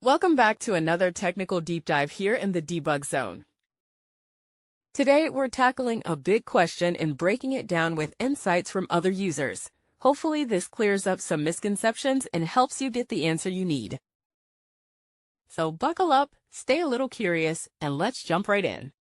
Welcome back to another technical deep dive here in the debug zone. Today, we're tackling a big question and breaking it down with insights from other users. Hopefully, this clears up some misconceptions and helps you get the answer you need. So buckle up, stay a little curious, and let's jump right in.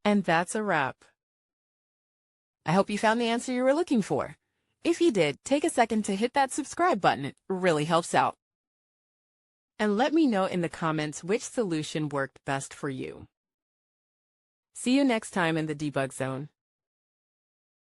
And that's a wrap. I hope you found the answer you were looking for. If you did, take a second to hit that subscribe button. It really helps out. And let me know in the comments which solution worked best for you. See you next time in the debug zone.